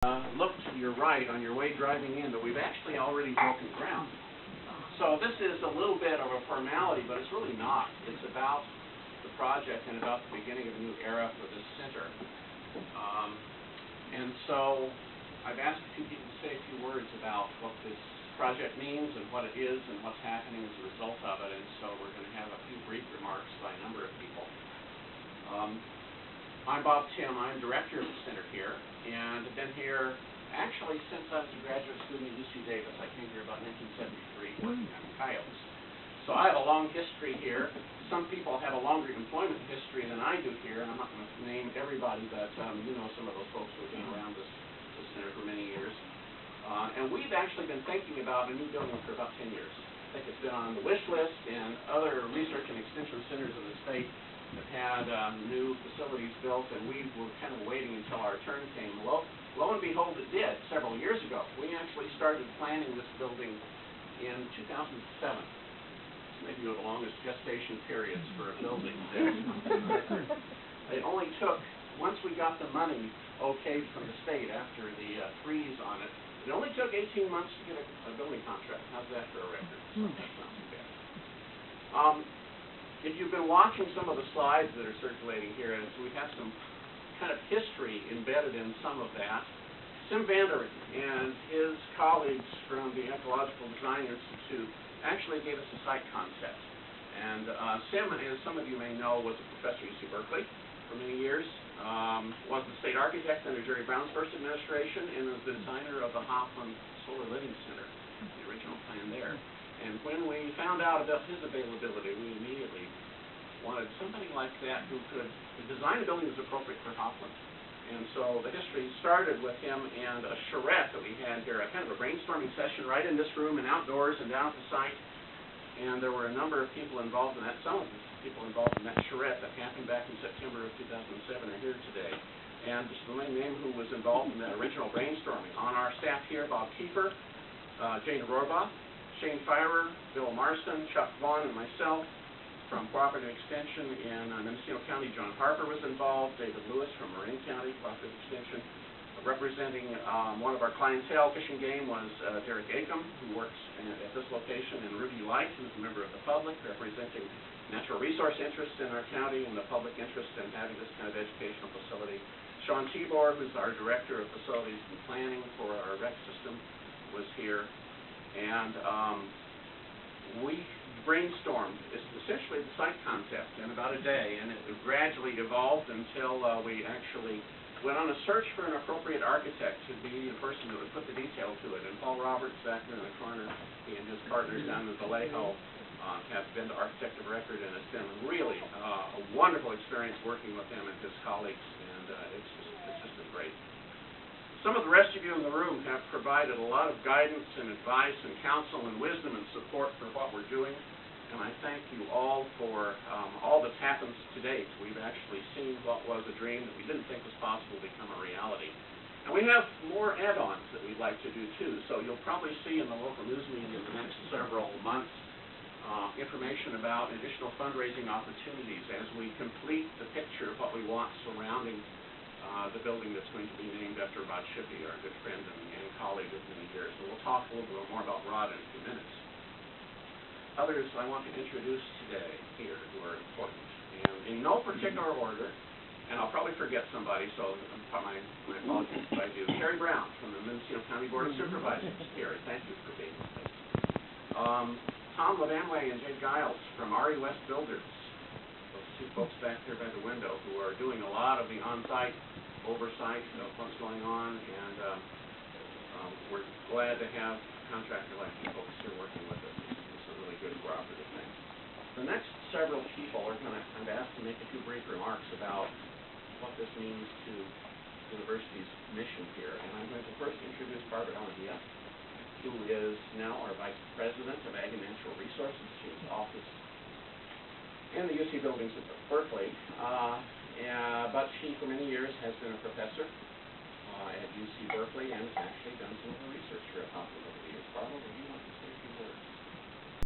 Look to your right on your way driving in, but we've actually already broken ground. So this is a little bit of a formality, but it's really not. It's about the project and about the beginning of a new era for this center. And so I've asked a few people to say a few words about what this project means and what it is and what's happening as a result of it. And so we're going to have a few brief remarks by a number of people. I'm Bob Tim. I'm director of the center here, and have been here actually since I was a graduate student at UC Davis. I came here about 1973 working on coyotes. So I have a long history here. Some people have a longer employment history than I do here, and I'm not going to name everybody, but you know some of those folks who have been around this center for many years. And we've actually been thinking about a new building for about 10 years. I think it's been on the wish list, and other research and extension centers in the state have had new facilities built, and we were kind of waiting until our turn came. Lo and behold, it did several years ago. We actually started planning this building in 2007. Maybe the longest gestation periods for a building. It only took, once we got the money okayed from the state after the freeze on it, it only took 18 months to get a building contract. How's that for a record? So that's not too bad. If you've been watching some of the slides that are circulating here, and so we have some kind of history embedded in some of that. Sim Vanderen and his colleagues from the Ecological Design Institute actually gave us a site concept. And Sim, as some of you may know, was a professor at UC Berkeley for many years, was the state architect under Jerry Brown's first administration, and was the designer of the Hopland Solar Living Center, the original plan there. And when we found out about his availability, we immediately wanted somebody like that who could design a building that was appropriate for Hopland. And so the history started with him and a charrette that we had here, a kind of a brainstorming session right in this room and outdoors and down at the site. And there were a number of people involved in that. Some of the people involved in that charrette that happened back in September of 2007 are here today. And just to name who was involved in that original brainstorming. On our staff here, Bob Kiefer, Jane Rohrbaugh, Shane Firer, Bill Marston, Chuck Vaughn, and myself. From Cooperative Extension in Mendocino County, John Harper was involved. David Lewis from Marin County, Cooperative Extension. Representing one of our clientele, Fish and Game, was Derek Acom, who works at this location, and Ruby Light, who's a member of the public, representing natural resource interests in our county and the public interest in having this kind of educational facility. Sean Tibor, who's our Director of Facilities and Planning for our rec system, was here. And we brainstormed essentially the site concept in about a day, and it gradually evolved until we actually went on a search for an appropriate architect to be the person that would put the detail to it. And Paul Roberts, back there in the corner, he and his partners down in Vallejo have been the architect of record, and it's been really a wonderful experience working with him and his colleagues, and it's just been great. Some of the rest of you in the room have provided a lot of guidance and advice and counsel and wisdom and support for what we're doing, and I thank you all for all that's happened to date. We've actually seen what was a dream that we didn't think was possible become a reality. And we have more add-ons that we'd like to do too, so you'll probably see in the local news media in the next several months information about additional fundraising opportunities as we complete the picture of what we want surrounding the building that's going to be named after Rod Shippey, our good friend and colleague of many years. So we'll talk a little bit more about Rod in a few minutes. Others I want to introduce today here who are important. And in no particular order, and I'll probably forget somebody, so my apologies if I do. Terry Brown from the Mendocino County Board of Supervisors. Terry, thank you for being with us. Tom Levanway and Jay Giles from RE West Builders. Those two folks back there by the window who are doing a lot of the on-site oversight of what's going on, and we're glad to have a contractor like you folks here working with us. It's a really good cooperative thing. The next several people are going to kind of ask to make a few brief remarks about what this means to the university's mission here, and I'm going to first introduce Barbara Alavia, who is now our Vice President of Ag and Natural Resources. She has office in the UC buildings at Berkeley, but she for many years has been a professor at UC Berkeley and has actually done some of the research here at Hopland over the years. Barbara, would you like to say a few words?